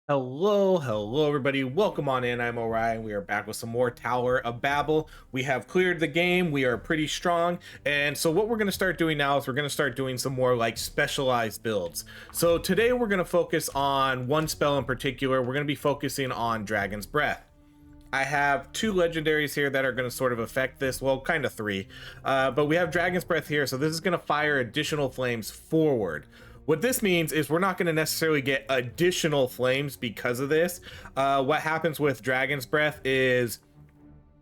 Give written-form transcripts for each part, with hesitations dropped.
Hello everybody. Welcome on in. I'm Orion. We are back with some more Tower of Babel. We have cleared the game. We are pretty strong. And so what we're going to start doing now is we're going to start doing some more like specialized builds. So today we're going to focus on one spell in particular. We're going to be focusing on Dragon's Breath. I have two legendaries here that are going to sort of affect this. Well, kind of three. But we have Dragon's Breath here. So this is going to fire additional flames forward. What this means is we're not going to necessarily get additional flames because of this. What happens with Dragon's Breath is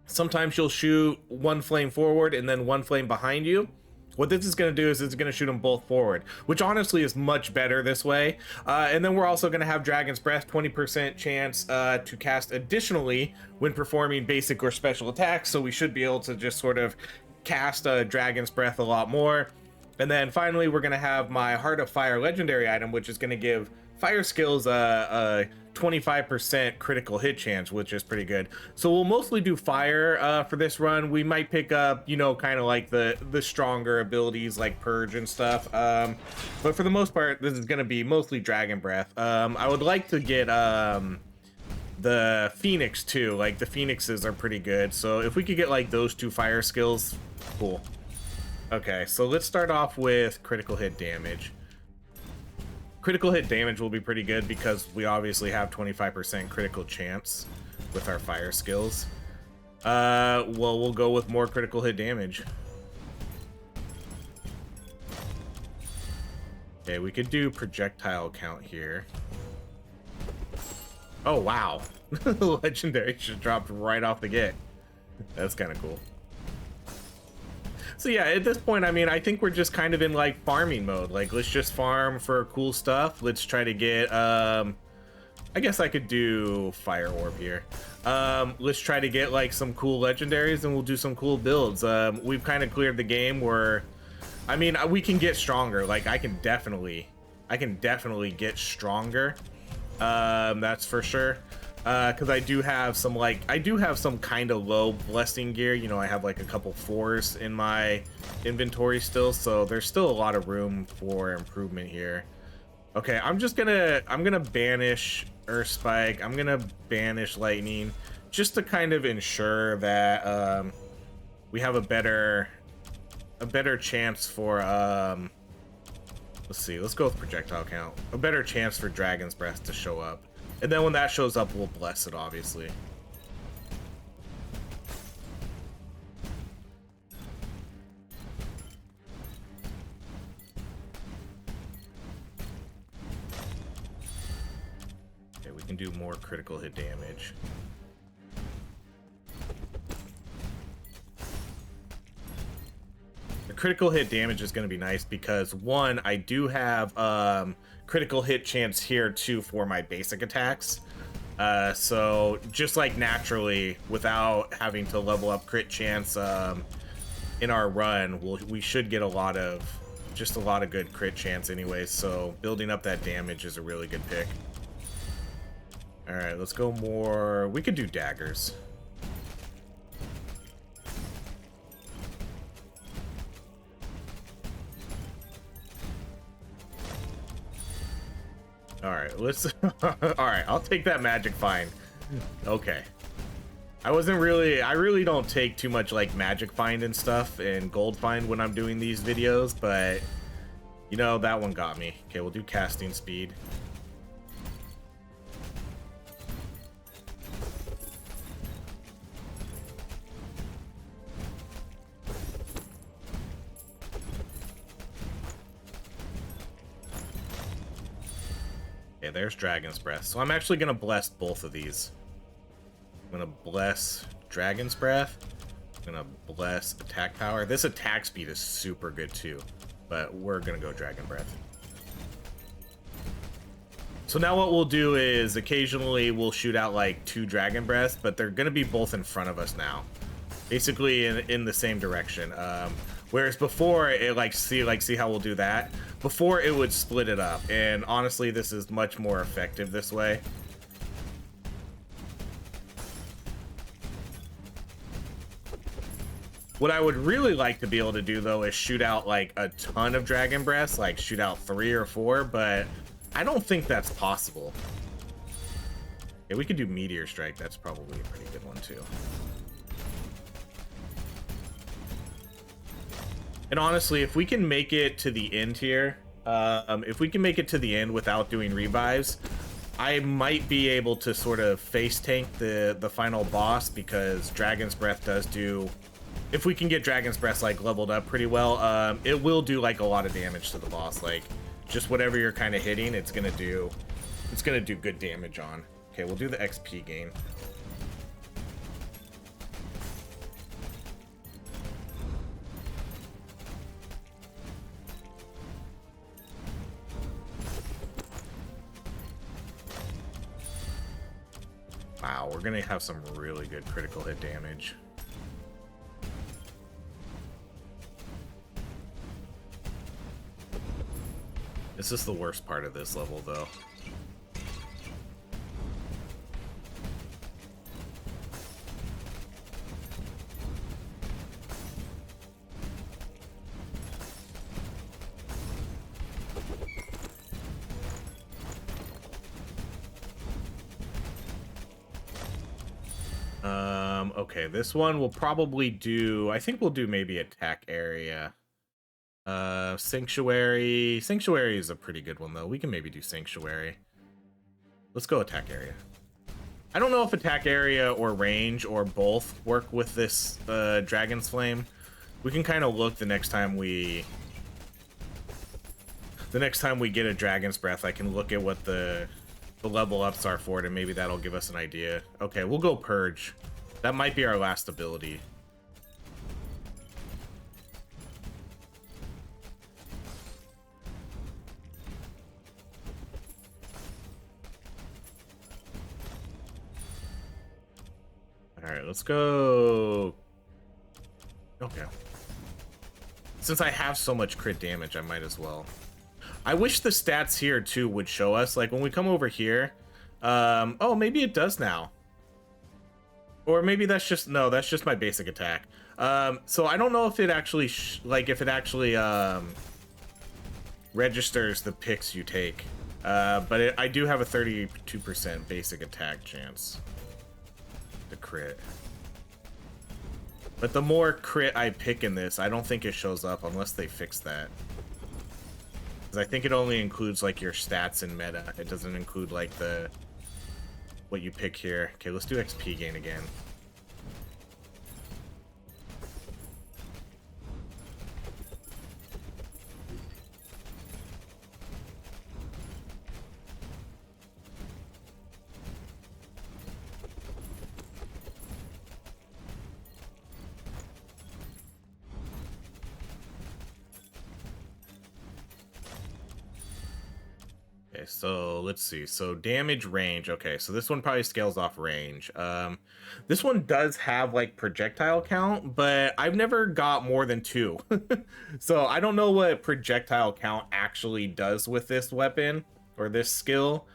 sometimes you'll shoot one flame forward and then one flame behind you. What this is going to do is it's going to shoot them both forward, which honestly is much better this way. And then we're also going to have Dragon's Breath, 20% chance to cast additionally when performing basic or special attacks. So we should be able to just sort of cast Dragon's Breath a lot more. And then finally, we're going to have my Heart of Fire legendary item, which is going to give fire skills a 25% critical hit chance, which is pretty good. So we'll mostly do fire for this run. We might pick up, you know, kind of like the stronger abilities like Purge and stuff. But for the most part, this is going to be mostly Dragon Breath. I would like to get the Phoenix too. Like the Phoenixes are pretty good. So if we could get like those two fire skills, cool. Okay, so let's start off with critical hit damage. Critical hit damage will be pretty good because we obviously have 25% critical chance with our fire skills. Well, we'll go with more critical hit damage. Okay, we could do projectile count here. Oh, wow. Legendary just dropped right off the get. That's kind of cool. So yeah, at this point, I mean, I think we're just kind of in like farming mode. Like, let's just farm for cool stuff. Let's try to get, I guess I could do Fire Orb here. Let's try to get like some cool legendaries and we'll do some cool builds. We've kind of cleared the game where, I mean, we can get stronger. Like I can definitely get stronger. That's for sure. Because I do have some kind of low blessing gear. You know, I have like a couple fours in my inventory still, so there's still a lot of room for improvement here. Okay, I'm gonna banish Earth Spike. I'm gonna banish Lightning just to kind of ensure that we have a better chance for let's see, let's go with projectile count. A better chance for Dragon's Breath to show up. And then when that shows up, we'll bless it, obviously. Okay, we can do more critical hit damage. The critical hit damage is going to be nice because, one, I do have critical hit chance here too for my basic attacks. So just like naturally, without having to level up crit chance in our run, we should get a lot of good crit chance anyways. So building up that damage is a really good pick. All right, let's go more. We could do daggers. All right, let's. All right, I'll take that magic find. Okay. I really don't take too much like magic find and stuff and gold find when I'm doing these videos, but you know, that one got me. Okay, we'll do casting speed. Okay, there's Dragon's Breath. So I'm actually going to bless both of these. I'm going to bless Dragon's Breath. I'm going to bless attack power. This attack speed is super good too, but we're going to go Dragon Breath. So now what we'll do is occasionally we'll shoot out like 2 Dragon Breaths, but they're going to be both in front of us now. Basically in the same direction. Whereas before, see how we'll do that? Before, it would split it up, and honestly, this is much more effective this way. What I would really like to be able to do, though, is shoot out, like, a ton of Dragon Breaths, like, shoot out 3 or 4, but I don't think that's possible. Yeah, we could do Meteor Strike. That's probably a pretty good one too. And honestly, if we can make it to the end here, if we can make it to the end without doing revives, I might be able to sort of face tank the final boss, because Dragon's Breath does do, if we can get Dragon's Breath like leveled up pretty well, it will do like a lot of damage to the boss. Like just whatever you're kind of hitting, it's gonna do good damage on. Okay, we'll do the XP gain. Wow, we're gonna have some really good critical hit damage. This is the worst part of this level, though. Okay, this one we'll probably do, I think we'll do maybe attack area. Sanctuary. Sanctuary is a pretty good one, though. We can maybe do Sanctuary. Let's go attack area. I don't know if attack area or range or both work with this Dragon's Flame. We can kind of look the next time we get a Dragon's Breath. I can look at what the level ups are for it, and maybe that'll give us an idea. Okay, we'll go Purge. That might be our last ability. Alright, let's go. Okay. Since I have so much crit damage, I might as well. I wish the stats here, too, would show us. Like, when we come over here... oh, maybe it does now. Or maybe that's just... No, that's just my basic attack. So I don't know if it actually... registers the picks you take. But I do have a 32% basic attack chance. The crit. But the more crit I pick in this, I don't think it shows up unless they fix that. Because I think it only includes like your stats and meta. It doesn't include like the what you pick here. Okay, let's do XP gain again. Okay, so let's see. So damage range. Okay, so this one probably scales off range. This one does have like projectile count, but I've never got more than 2. So I don't know what projectile count actually does with this weapon or this skill.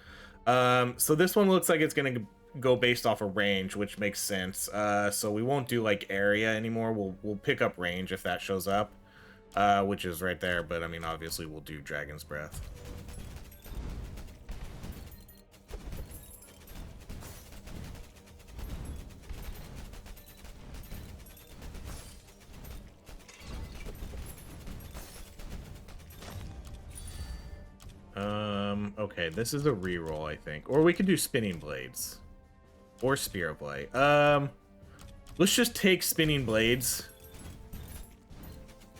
So this one looks like it's gonna go based off of range, which makes sense. So we won't do like area anymore. We'll pick up range if that shows up, which is right there. But I mean, obviously we'll do Dragon's Breath. Okay, this is a reroll, I think. Or we could do Spinning Blades. Or Spear of Light. Let's just take Spinning Blades.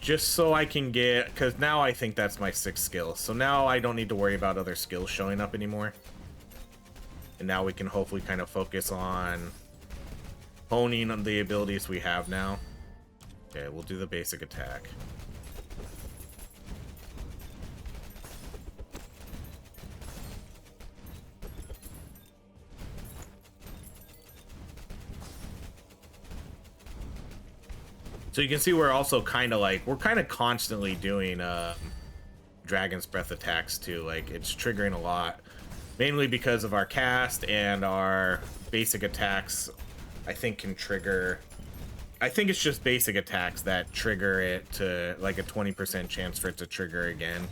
Just so I can get... Because now I think that's my 6th skill. So now I don't need to worry about other skills showing up anymore. And now we can hopefully kind of focus on honing on the abilities we have now. Okay, we'll do the basic attack. So you can see we're also kind of like, we're kind of constantly doing Dragon's Breath attacks too. Like it's triggering a lot, mainly because of our cast, and our basic attacks I think can trigger, I think it's just basic attacks that trigger it to like a 20% chance for it to trigger again.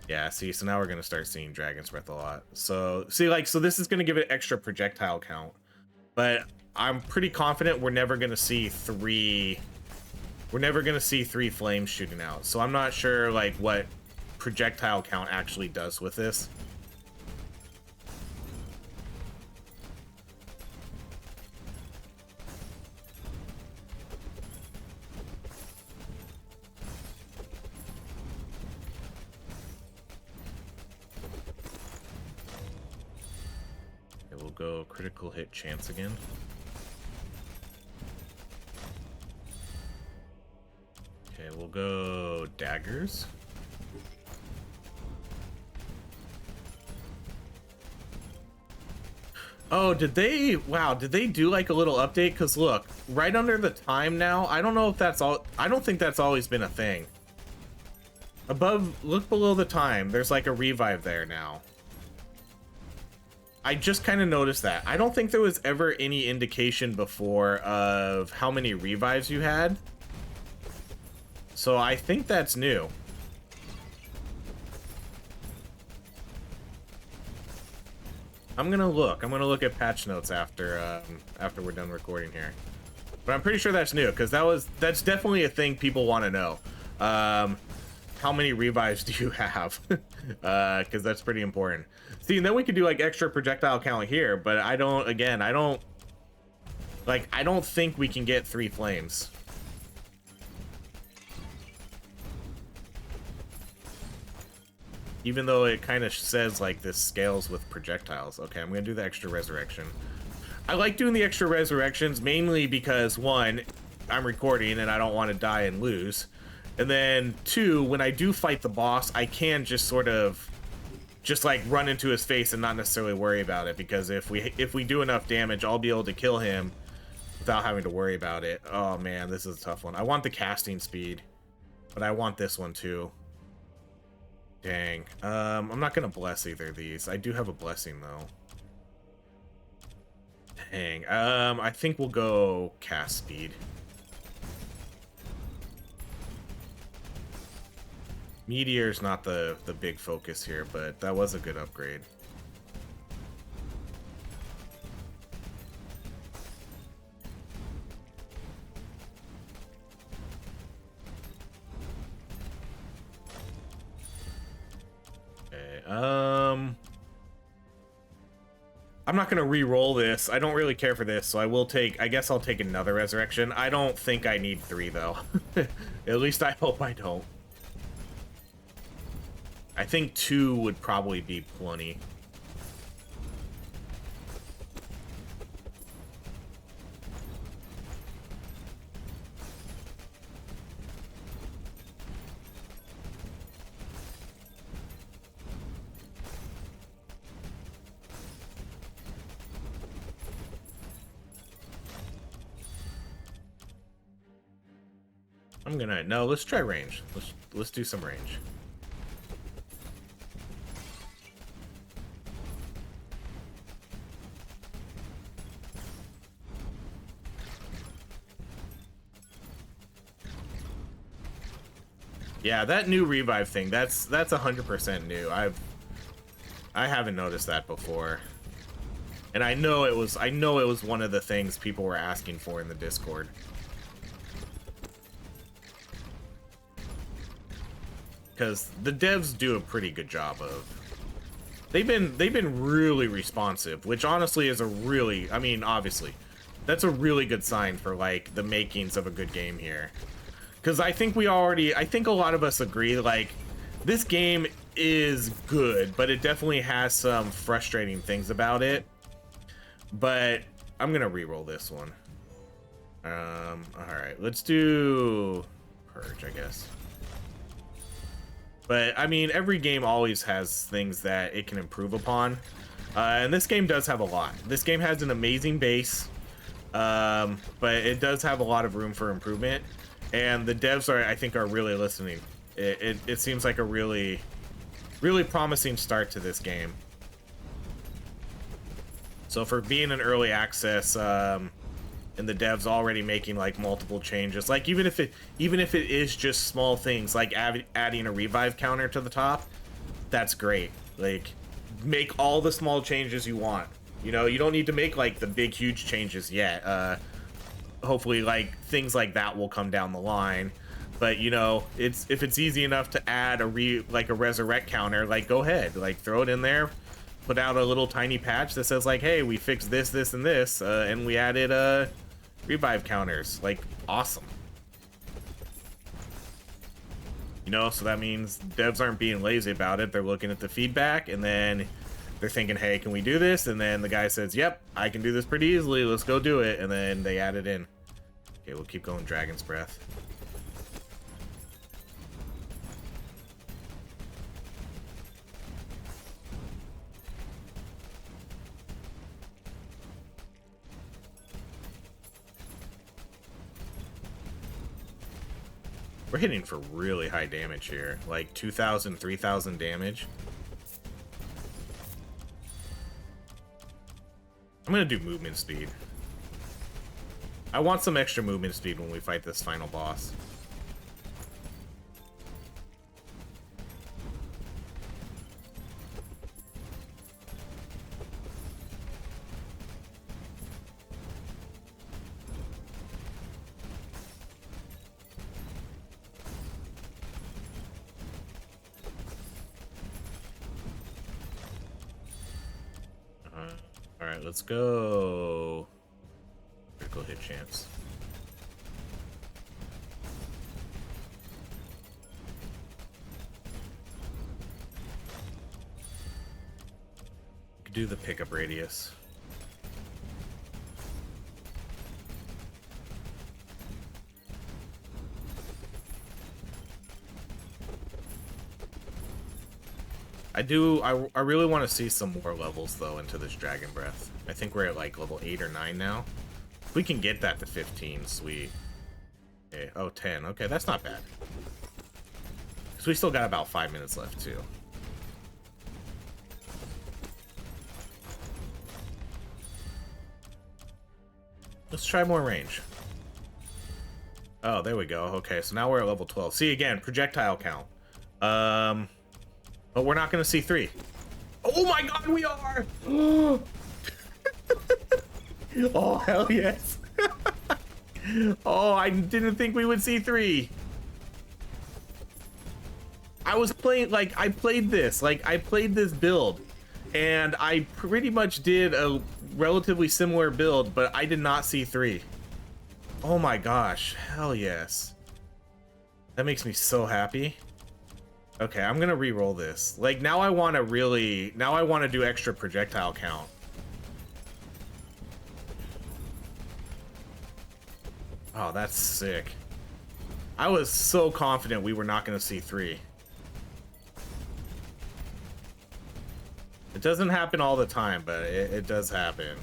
Yeah, see, so now we're gonna start seeing Dragon's Breath a lot. So see, like, so this is gonna give it extra projectile count, but I'm pretty confident we're never gonna see three flames shooting out. So I'm not sure like what projectile count actually does with this. Go critical hit chance again. Okay, we'll go daggers. Oh, did they? Wow, did they do like a little update? Because look, right under the time now, I don't know if that's all. I don't think that's always been a thing. Above, look below the time. There's like a revive there now. I just kind of noticed that. I don't think there was ever any indication before of how many revives you had. So I think that's new. I'm gonna look at patch notes after after we're done recording here. But I'm pretty sure that's new, because that's definitely a thing people want to know. How many revives do you have? Because that's pretty important. See, and then we could do like extra projectile count here, but I don't think we can get 3 flames. Even though it kind of says like this scales with projectiles. Okay, I'm gonna do the extra resurrection. I like doing the extra resurrections mainly because 1, I'm recording and I don't want to die and lose. And then 2, when I do fight the boss, I can just sort of just like run into his face and not necessarily worry about it, because if we do enough damage, I'll be able to kill him without having to worry about it. Oh man, this is a tough one. I want the casting speed, but I want this one too. Dang. I'm not gonna bless either of these. I do have a blessing though. Dang. I think we'll go cast speed. Meteor's not the big focus here, but that was a good upgrade. Okay, I'm not gonna re-roll this. I don't really care for this, so I guess I'll take another resurrection. I don't think I need 3 though. At least I hope I don't. I think 2 would probably be plenty. No, let's try range. Let's do some range. Yeah, that new revive thing, that's 100% new. I haven't noticed that before. And I know it was one of the things people were asking for in the Discord. Because the devs do a pretty good job of. They've been really responsive, which honestly is I mean, obviously, that's a really good sign for like the makings of a good game here. Because I think a lot of us agree, like, this game is good, but it definitely has some frustrating things about it. But I'm gonna reroll this one. Alright, let's do Purge, I guess. But, I mean, every game always has things that it can improve upon. And this game does have a lot. This game has an amazing base, but it does have a lot of room for improvement. And the devs I think are really listening. It seems like a really promising start to this game. So for being an early access, and the devs already making like multiple changes, like even if it is just small things like adding a revive counter to the top, that's great. Like, make all the small changes you want. You know, you don't need to make like the big huge changes yet. Hopefully like things like that will come down the line. But you know, if it's easy enough to add a resurrect counter, like go ahead, like throw it in there, put out a little tiny patch that says like, hey, we fixed this, this, and this, and we added revive counters. Like, awesome. You know, so that means devs aren't being lazy about it. They're looking at the feedback and then they're thinking, hey, can we do this? And then the guy says, yep, I can do this pretty easily. Let's go do it. And then they add it in. Okay, we'll keep going Dragon's Breath. We're hitting for really high damage here, like 2,000, 3,000 damage. I'm gonna do movement speed. I want some extra movement speed when we fight this final boss. Alright, let's go. Critical hit chance. We could do the pickup radius. I really want to see some more levels though into this Dragon Breath. I think we're at like level 8 or 9 now. If we can get that to 15, sweet. Okay, oh, 10. Okay, that's not bad. Because we still got about 5 minutes left too. Let's try more range. Oh, there we go. Okay, so now we're at level 12. See, again, projectile count. But we're not going to see 3. Oh my god, we are! Oh, hell yes. Oh, I didn't think we would see 3. I was playing, like, I played this build, and I pretty much did a relatively similar build, but I did not see 3. Oh my gosh, hell yes. That makes me so happy. Okay, I'm gonna re-roll this. Like, now I want to do extra projectile count. Oh, that's sick. I was so confident we were not gonna see 3. It doesn't happen all the time, but it does happen.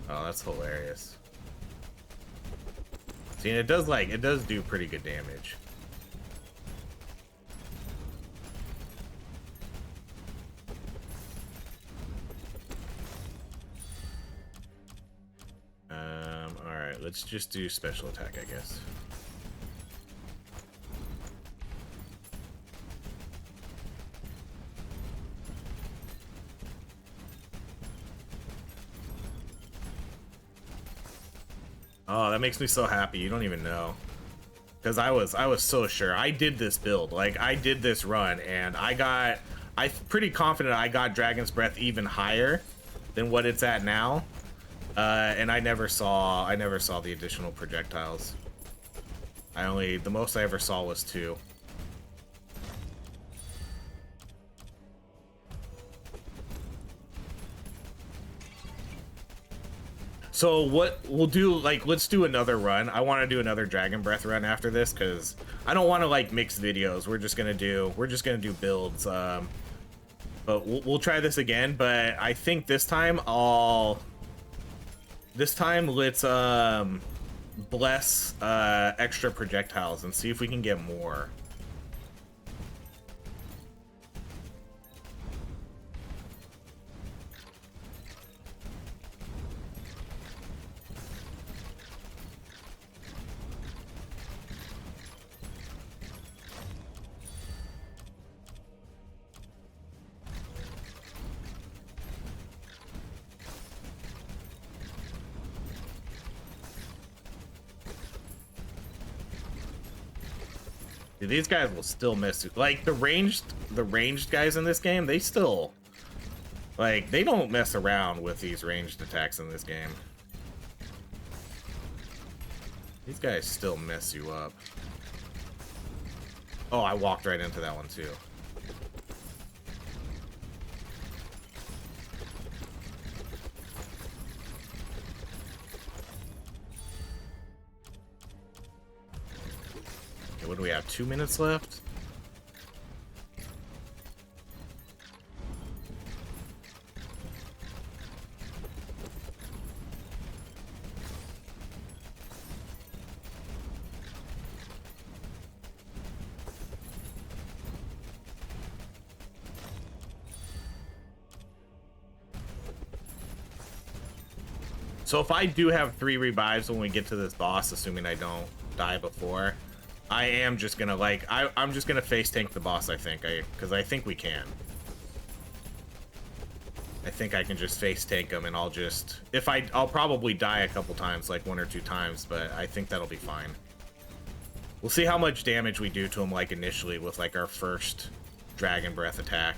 Oh, that's hilarious. See, and it does do pretty good damage. Alright, let's just do special attack, I guess. Oh, that makes me so happy. You don't even know. Because I was so sure. I did this build. Like, I did this run, and I'm pretty confident I got Dragon's Breath even higher than what it's at now. And I never saw the additional projectiles. The most I ever saw was 2. So what we'll do, like, let's do another run. I want to do another Dragon Breath run after this because I don't want to like mix videos. We're just gonna do builds. But we'll try this again. But I think this time let's bless extra projectiles and see if we can get more. Dude, these guys will still miss you. Like the ranged guys in this game, they still like they don't mess around with these ranged attacks in this game. These guys still mess you up. Oh, I walked right into that one too. Okay, what do we have? 2 minutes left? So if I do have 3 revives when we get to this boss, assuming I don't die before, I am just gonna like I'm just gonna face tank the boss. I think because I think we can. I think I can just face tank him, and I'll just I'll probably die a couple times, like 1 or 2 times, but I think that'll be fine. We'll see how much damage we do to him like initially with like our first dragon breath attack.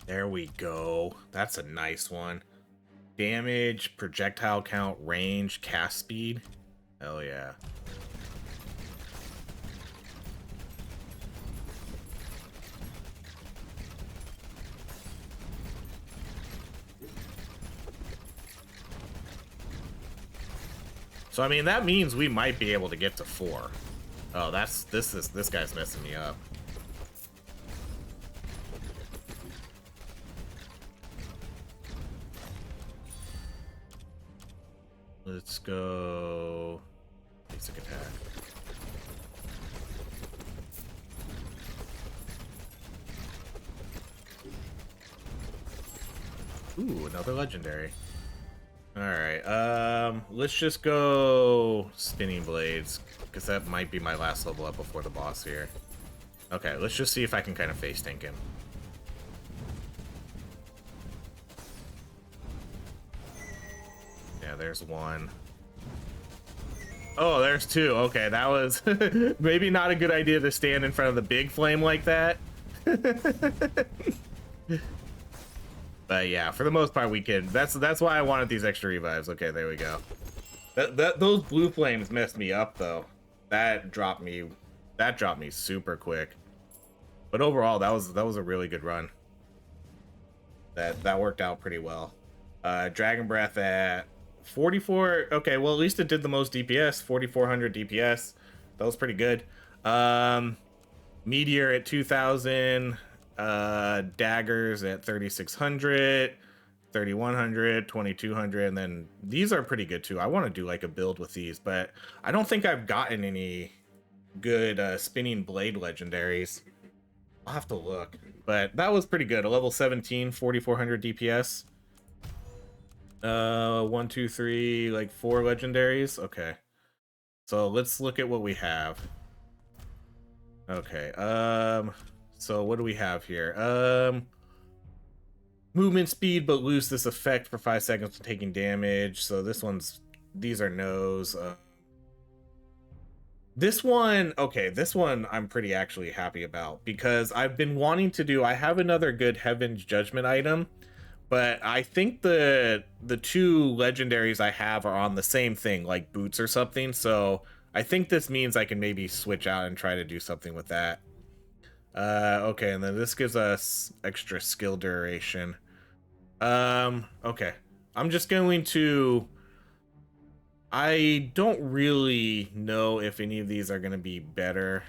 There we go. That's a nice one. Damage, projectile count, range, cast speed. Hell yeah. So I mean that means we might be able to get to 4. Oh, this guy's messing me up. Let's go basic attack. Ooh, another legendary. Alright, let's just go spinning blades, because that might be my last level up before the boss here. Okay, let's just see if I can kind of face tank him. Yeah, there's 1. Oh, there's 2. Okay, that was maybe not a good idea to stand in front of the big flame like that. But yeah, for the most part we can. That's why I wanted these extra revives. Okay, there we go. Those blue flames messed me up though. That dropped me super quick. But overall, that was a really good run. That worked out pretty well. Dragon breath at 44. Okay, well at least it did the most DPS, 4400 DPS. That was pretty good. Meteor at 2000, daggers at 3600, 3100, 2200, and then these are pretty good too. I want to do like a build with these, but I don't think I've gotten any good spinning blade legendaries. I'll have to look, but that was pretty good. A level 17, 4400 DPS. 1, 2, 3, like 4 legendaries. Okay, so let's look at what we have. Okay, so what do we have here? Movement speed, but lose this effect for 5 seconds when taking damage. So these are no's. This one, okay, this one I'm pretty actually happy about, because I've been wanting to do, I have another good Heaven's Judgment item, but I think the 2 legendaries I have are on the same thing, like boots or something, so I think this means I can maybe switch out and try to do something with that. Okay, and then this gives us extra skill duration. Okay. I'm just going to... I don't really know if any of these are going to be better.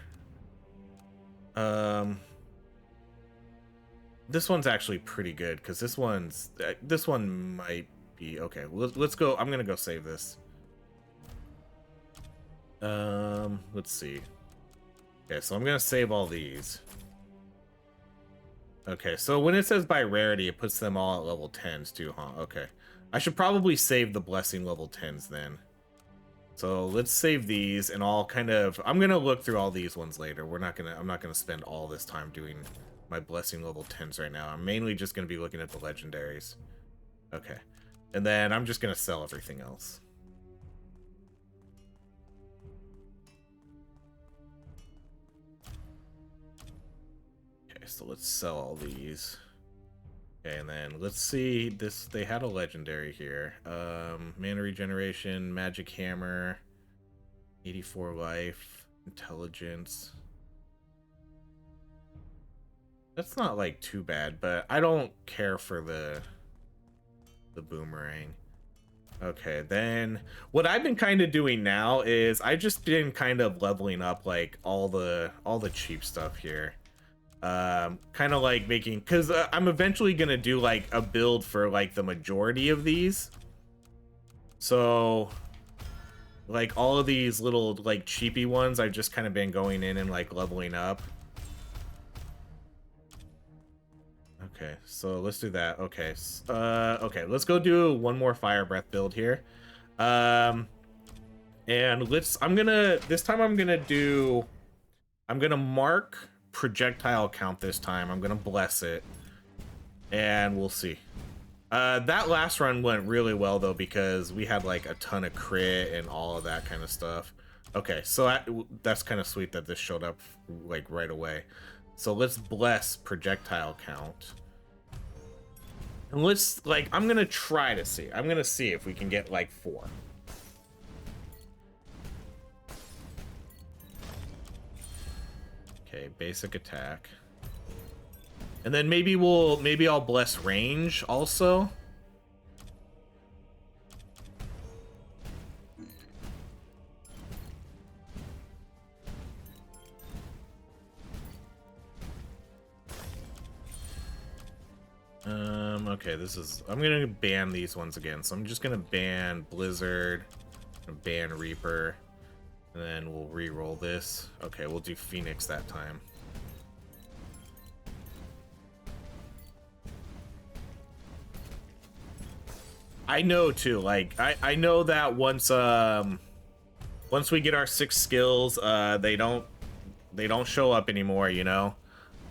This one's actually pretty good, because this one might be... Okay, let's go. I'm going to go save this. Let's see. Okay, so I'm going to save all these. Okay, so when it says by rarity, it puts them all at level 10s too, huh? Okay. I should probably save the blessing level 10s then. So let's save these and I'll kind of... I'm going to look through all these ones later. I'm not going to spend all this time doing my blessing level 10s right now. I'm mainly just going to be looking at the legendaries. Okay. And then I'm just going to sell everything else. Okay, so let's sell all these. Okay, and then let's see this. They had a legendary here. Mana regeneration, magic hammer, 84 life, intelligence. That's not like too bad, but I don't care for the boomerang. Okay, then what I've been kind of doing now is I just been kind of leveling up like all the cheap stuff here. Kind of like making, because I'm eventually gonna do like a build for like the majority of these, so like all of these little like cheapy ones I've just kind of been going in and like leveling up. Okay, so let's do that. Okay, okay, let's go do one more fire breath build here. And this time I'm gonna mark projectile count this time. I'm gonna bless it, and we'll see. That last run went really well though, because we had like a ton of crit and all of that kind of stuff. Okay, so that's kind of sweet that this showed up like right away. So let's bless projectile count. And let's, like, I'm gonna try to see. I'm gonna see if we can get like 4. Okay, basic attack. And then maybe I'll bless range also. Okay, I'm gonna ban these ones again. So I'm just gonna ban Blizzard, ban Reaper, and then we'll re-roll this. Okay, we'll do Phoenix that time. I know too, like I know that once we get our 6 skills, they don't show up anymore, you know?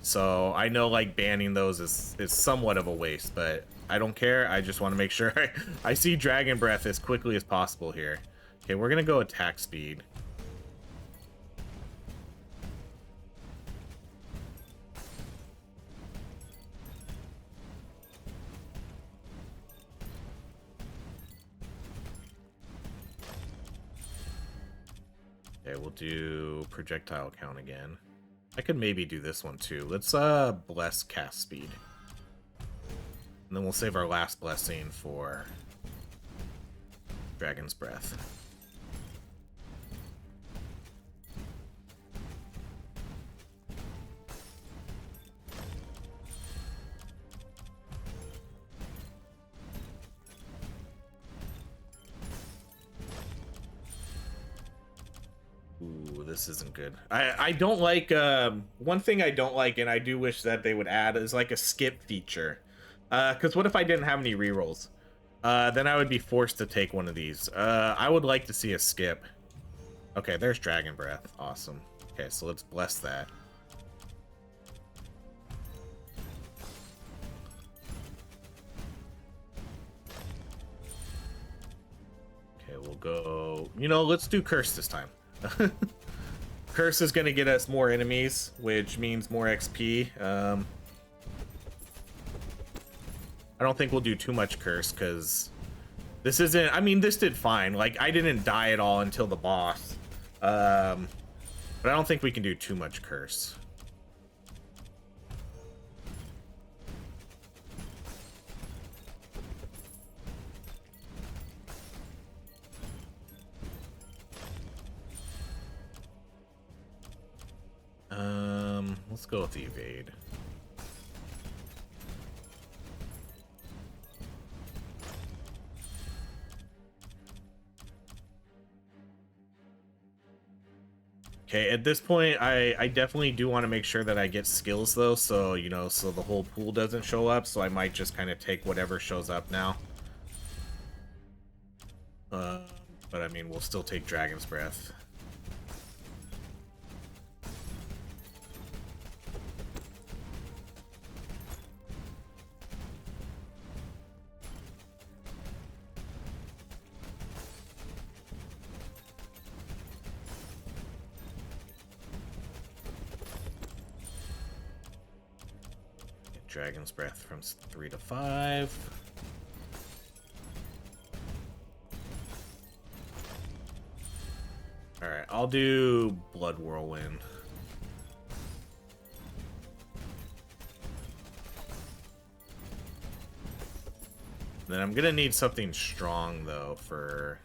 So I know like banning those is somewhat of a waste, but I don't care. I just want to make sure I see Dragon Breath as quickly as possible here. Okay, we're gonna go attack speed. Okay, we'll do projectile count again. I could maybe do this one too. Let's bless cast speed. And then we'll save our last blessing for Dragon's Breath. Ooh, this isn't good. I don't like, one thing I don't like, and I do wish that they would add, is like a skip feature. Because what if I didn't have any rerolls? Then I would be forced to take one of these. I would like to see a skip. Okay, there's Dragon Breath. Awesome. Okay, so let's bless that. Okay, we'll go... You know, let's do Curse this time. Curse is going to get us more enemies, which means more XP. I don't think we'll do too much Curse, because this isn't... I mean, this did fine. Like, I didn't die at all until the boss. But I don't think we can do too much Curse. Let's go with the evade. Okay, at this point, I definitely do want to make sure that I get skills, though, so, you know, so the whole pool doesn't show up, so I might just kind of take whatever shows up now. Uh, but, I mean, we'll still take Dragon's Breath. Dragon's Breath from 3 to 5. Alright, I'll do Blood Whirlwind. Then I'm gonna need something strong, though, for...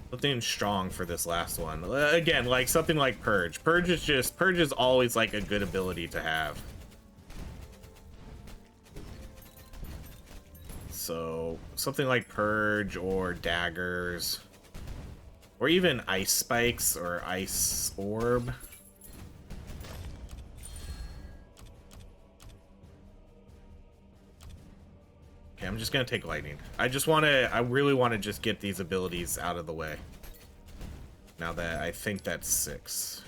Something strong for this last one. Again, like something like Purge. Purge is always like a good ability to have. So something like Purge or daggers, or even ice spikes or ice orb. Okay, I'm just gonna take lightning. I really want to just get these abilities out of the way. Now that I think that's 6.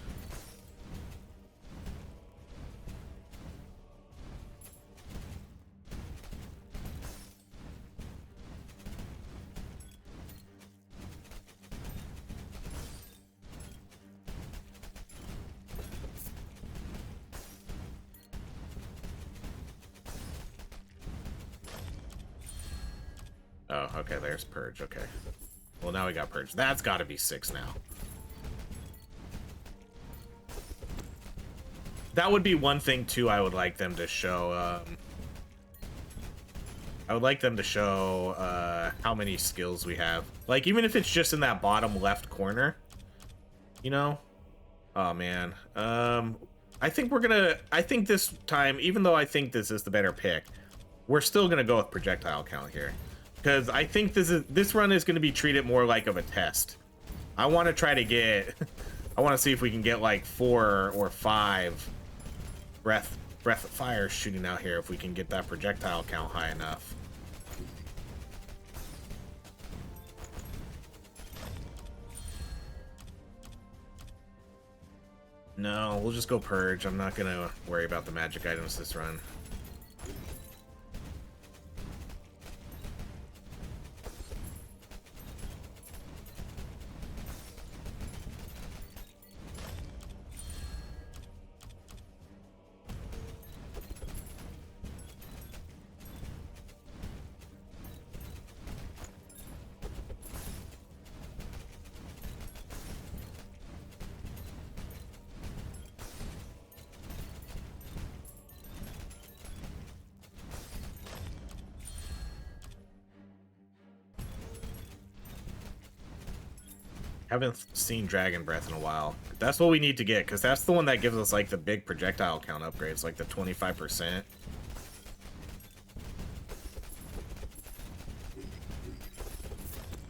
Oh, okay, there's Purge, okay. Well, now we got Purge. That's gotta be 6 now. That would be one thing, too, I would like them to show, I would like them to show, how many skills we have. Like, even if it's just in that bottom left corner, you know? Oh, man. I think this time, even though I think this is the better pick, we're still gonna go with projectile count here. Because I think this run is going to be treated more like of a test. I want to try to get... I want to see if we can get like 4 or 5 breath of fire shooting out here, if we can get that projectile count high enough. No, we'll just go Purge. I'm not going to worry about the magic items this run. Haven't seen Dragon Breath in a while. That's what we need to get, because that's the one that gives us like the big projectile count upgrades, like the 25%.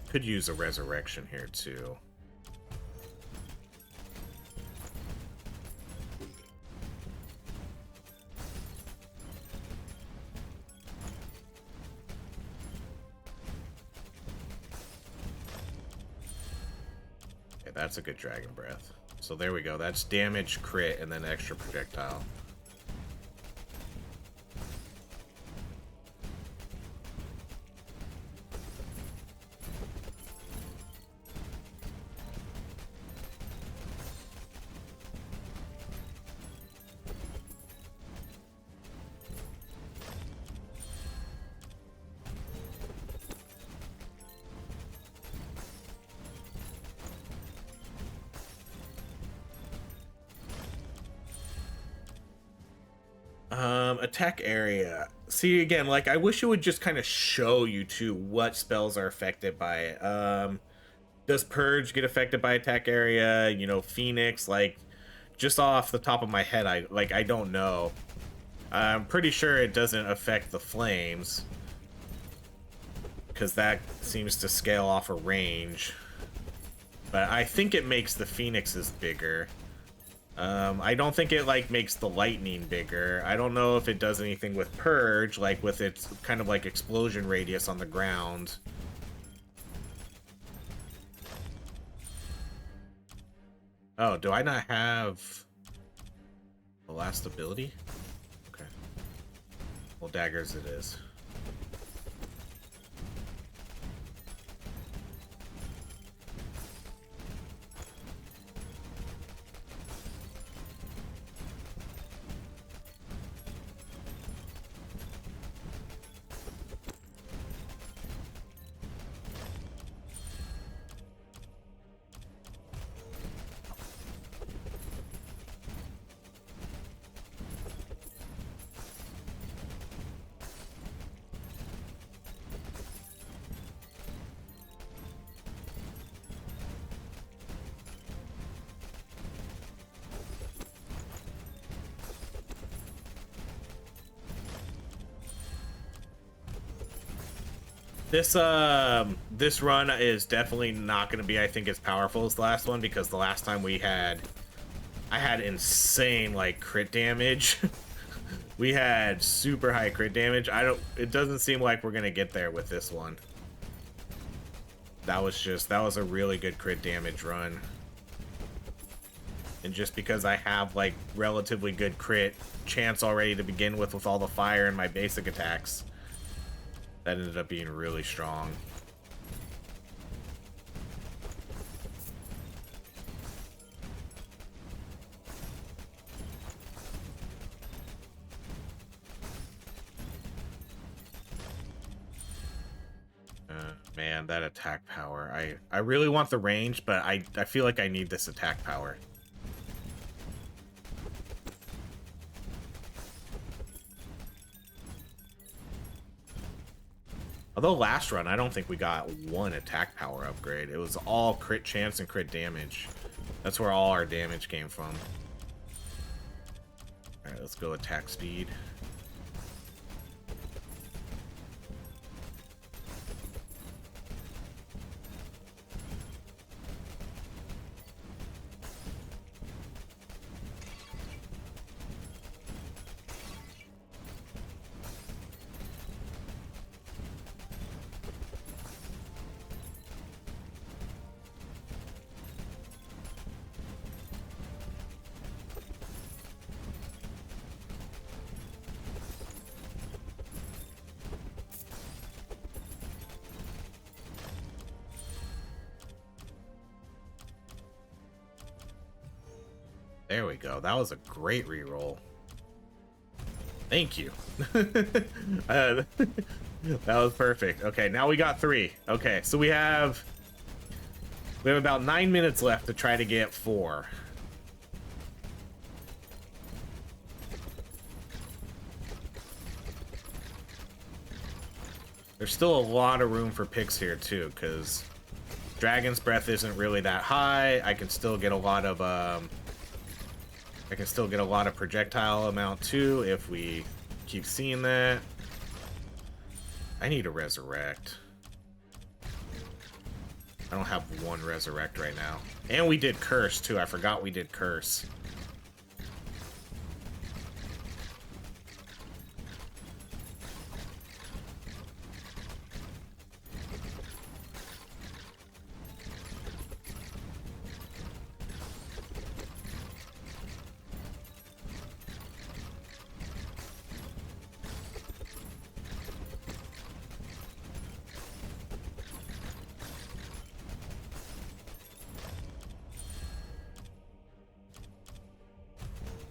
Could use a resurrection here too. That's a good Dragon Breath. So there we go. That's damage, crit, and then extra projectile. Attack area. See, again, like, I wish it would just kind of show you, too, what spells are affected by it. Does Purge get affected by attack area? You know, Phoenix, like, just off the top of my head, I don't know. I'm pretty sure it doesn't affect the flames, because that seems to scale off a range. But I think it makes the phoenixes bigger. I don't think it like makes the lightning bigger. I don't know if it does anything with purge, like with its kind of like explosion radius on the ground. Oh, do I not have the last ability? Okay. Well, daggers it is. This run is definitely not going to be, I think, as powerful as the last one, because the last time I had insane like crit damage. We had super high crit damage. It doesn't seem like we're going to get there with this one. That was a really good crit damage run. And just because I have like relatively good crit chance already to begin with all the fire and my basic attacks, that ended up being really strong. Man, that attack power. I really want the range, but I feel like I need this attack power. Although last run, I don't think we got one attack power upgrade. It was all crit chance and crit damage. That's where all our damage came from. Alright, let's go attack speed. There we go. That was a great reroll. Thank you. That was perfect. Okay, now we got 3. Okay, so we have about 9 minutes left to try to get 4. There's still a lot of room for picks here too, because Dragon's Breath isn't really that high. I can still get a lot of projectile amount too if we keep seeing that. I need to resurrect. I don't have one resurrect right now. And we did curse too. I forgot we did curse.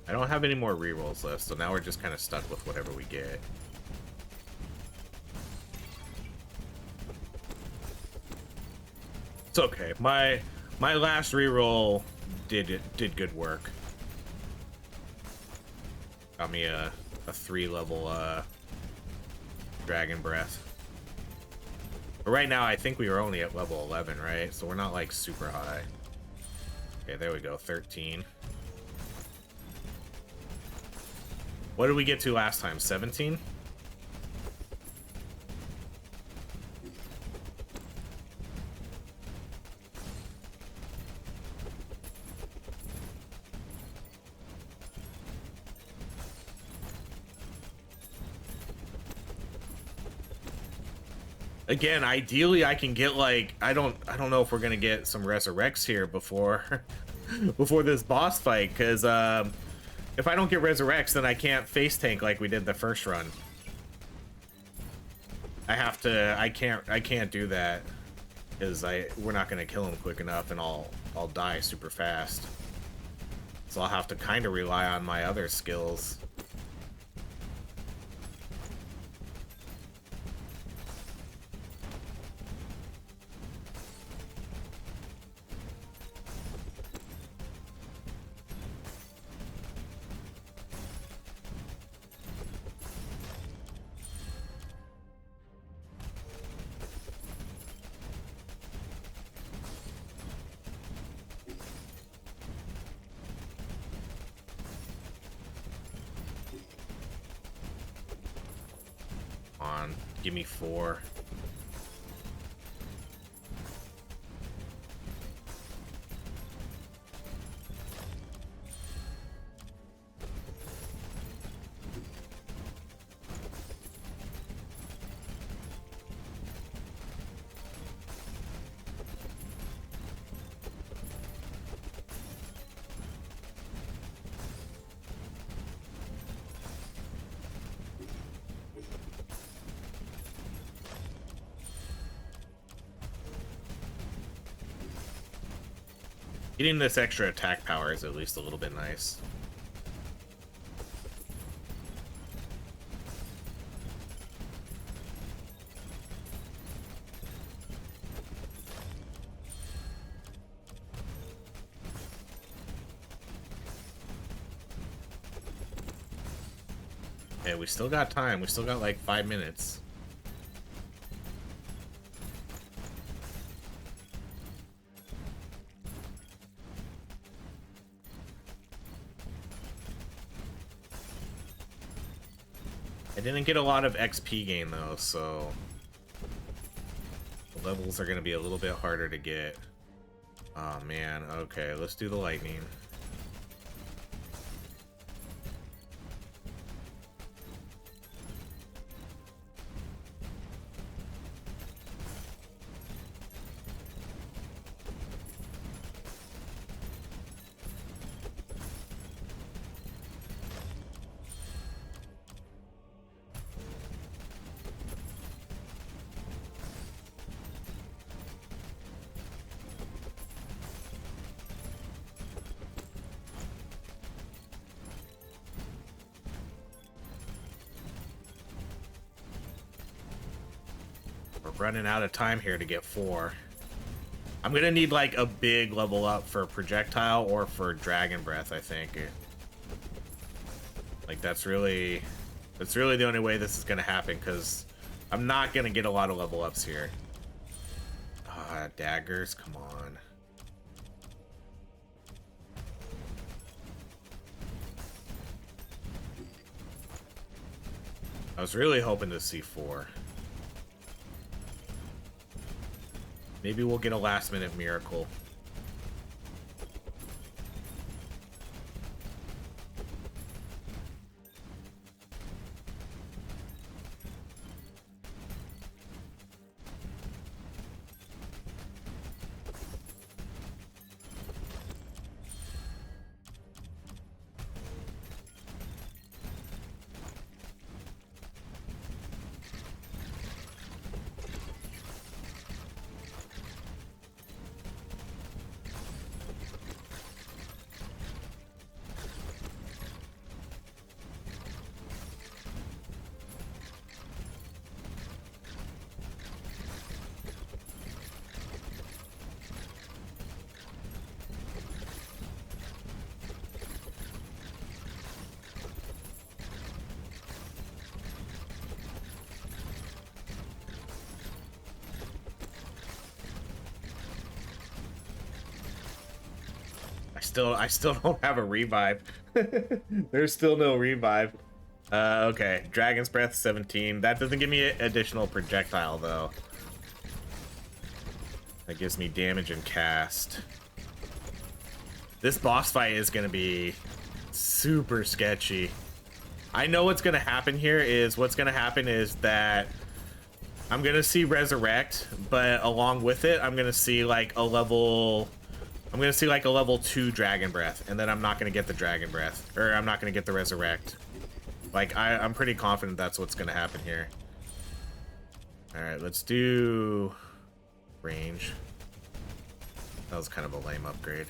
I don't have any more rerolls left, so now we're just kind of stuck with whatever we get. It's okay. My last reroll did good work. Got me a 3-level Dragon Breath. But right now I think we were only at level 11, right? So we're not like super high. Okay, there we go, 13. What did we get to last time? 17? Again, ideally I can get like I don't know if we're gonna get some resurrects here before before this boss fight, because if I don't get resurrects, then I can't face tank like we did the first run. I can't do that, because we're not gonna kill him quick enough, and I'll die super fast. So I'll have to kind of rely on my other skills. Give me 4. Getting this extra attack power is at least a little bit nice. Okay, we still got time. We still got like 5 minutes. I didn't get a lot of XP gain though, so the levels are going to be a little bit harder to get. Oh man, okay, let's do the lightning. Running out of time here to get 4. I'm gonna need like a big level up for projectile or for dragon breath, I think. Like that's really the only way this is gonna happen, because I'm not gonna get a lot of level ups here. Ah, daggers, come on. I was really hoping to see 4. Maybe we'll get a last-minute miracle. I still don't have a revive. There's still no revive. Okay, Dragon's Breath 17. That doesn't give me additional projectile though. That gives me damage and cast. This boss fight is gonna be super sketchy. I know what's gonna happen here is that I'm gonna see resurrect, but along with it, I'm gonna see like a level. I'm gonna see like a level 2 dragon breath, and then I'm not gonna get the dragon breath, or I'm not gonna get the resurrect. Like I'm pretty confident that's what's gonna happen here. All right, let's do range. That was kind of a lame upgrade.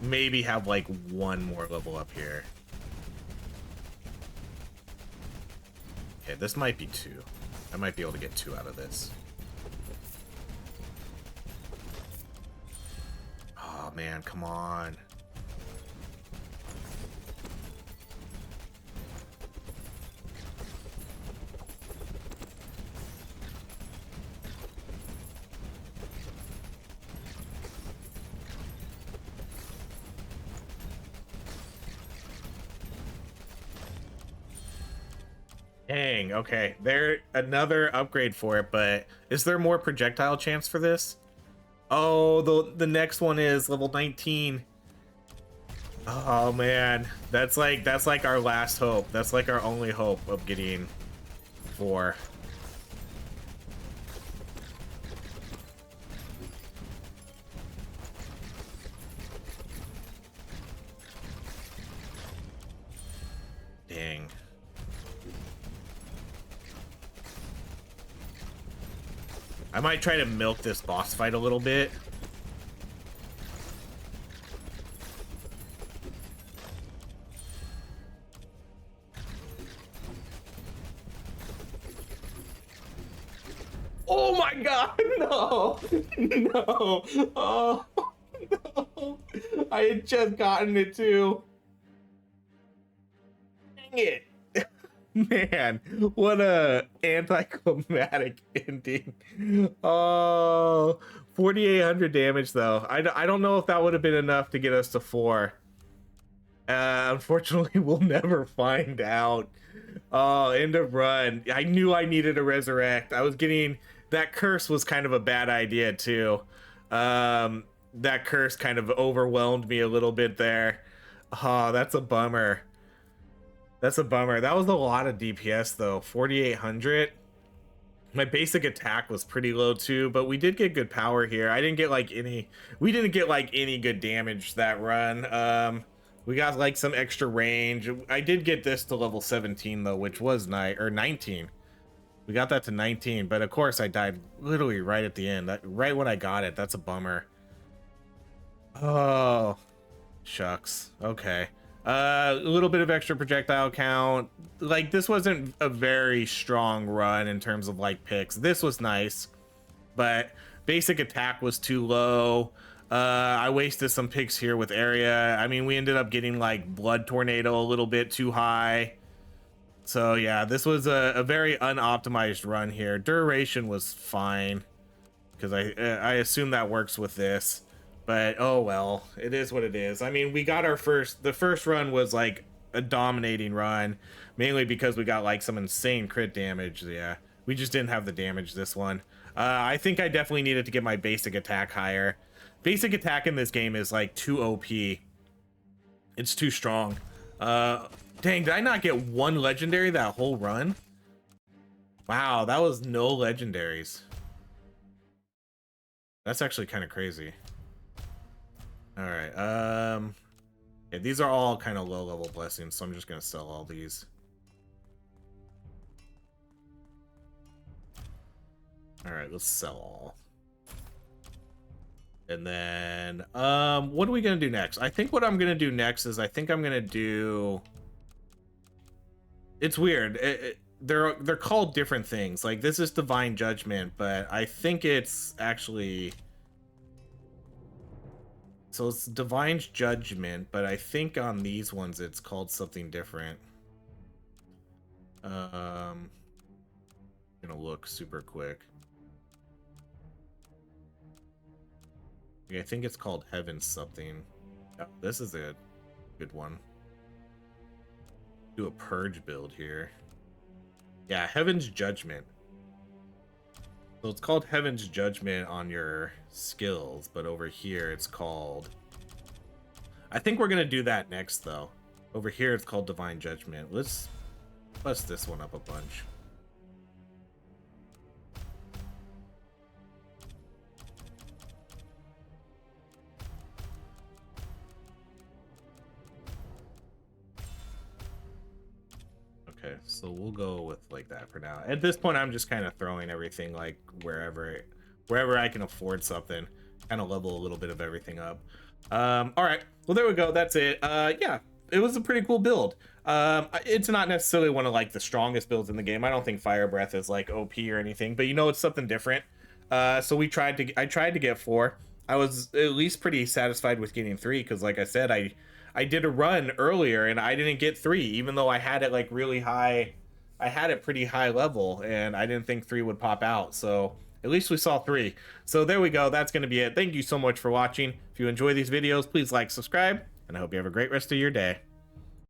Maybe have like one more level up here. Okay, this might be 2. I might be able to get 2 out of this. Oh man, come on. Dang, okay. There another upgrade for it, but is there more projectile chance for this? Oh, the next one is level 19. Oh man, that's like our last hope. That's like our only hope of getting 4. Dang. I might try to milk this boss fight a little bit. Oh my god, no! No! Oh, no! I had just gotten it too. Dang it! Man, what a anticlimactic ending. Oh, 4,800 damage though. I don't know if that would have been enough to get us to 4. Unfortunately, we'll never find out. Oh, end of run. I knew I needed a resurrect. I was getting that curse was kind of a bad idea too. That curse kind of overwhelmed me a little bit there. Oh, that's a bummer. That's a bummer. That was a lot of DPS though. 4,800. My basic attack was pretty low too, but we did get good power here. I didn't get like any. We didn't get like any good damage that run. We got like some extra range. I did get this to level 17 though, which was 19. We got that to 19, but of course I died literally right at the end. Right when I got it. That's a bummer. Oh, shucks. Okay. A little bit of extra projectile count. Like, this wasn't a very strong run in terms of like picks. This was nice, but basic attack was too low. I wasted some picks here with area. I mean, we ended up getting like blood tornado a little bit too high. So yeah, this was a very unoptimized run here. Duration was fine because I assume that works with this. But oh well, it is what it is. I mean, we got the first run was like a dominating run, mainly because we got like some insane crit damage. Yeah, we just didn't have the damage this one. I think I definitely needed to get my basic attack higher. Basic attack in this game is like too OP. It's too strong. Dang, did I not get one legendary that whole run? Wow, that was no legendaries. That's actually kind of crazy. All right, yeah, these are all kind of low level blessings, so I'm just gonna sell all these. All right, let's sell all. And then, what are we gonna do next? I think what I'm gonna do next is I think I'm gonna do. It's weird. They're called different things. Like this is Divine Judgment, but I think it's actually. So it's Divine Judgment, but I think on these ones it's called something different. I'm gonna look super quick. I think it's called Heaven something. Oh, this is a good one. Do a purge build here. Yeah, Heaven's Judgment. So it's called Heaven's Judgment on your skills, but over here it's called... I think we're going to do that next, though. Over here it's called Divine Judgment. Let's bust this one up a bunch. Okay, so we'll go with like that for now. At this point, I'm just kind of throwing everything like wherever I can afford something, kind of level a little bit of everything up. All right, well, there we go. That's it. Yeah, it was a pretty cool build. It's not necessarily one of like the strongest builds in the game. I don't think Fire Breath is like OP or anything, but you know, it's something different. So I tried to get 4. I was at least pretty satisfied with getting 3 because, like I said, I did a run earlier and I didn't get 3, even though I had it like really high. I had it pretty high level and I didn't think 3 would pop out. So at least we saw 3. So there we go. That's going to be it. Thank you so much for watching. If you enjoy these videos, please like, subscribe, and I hope you have a great rest of your day.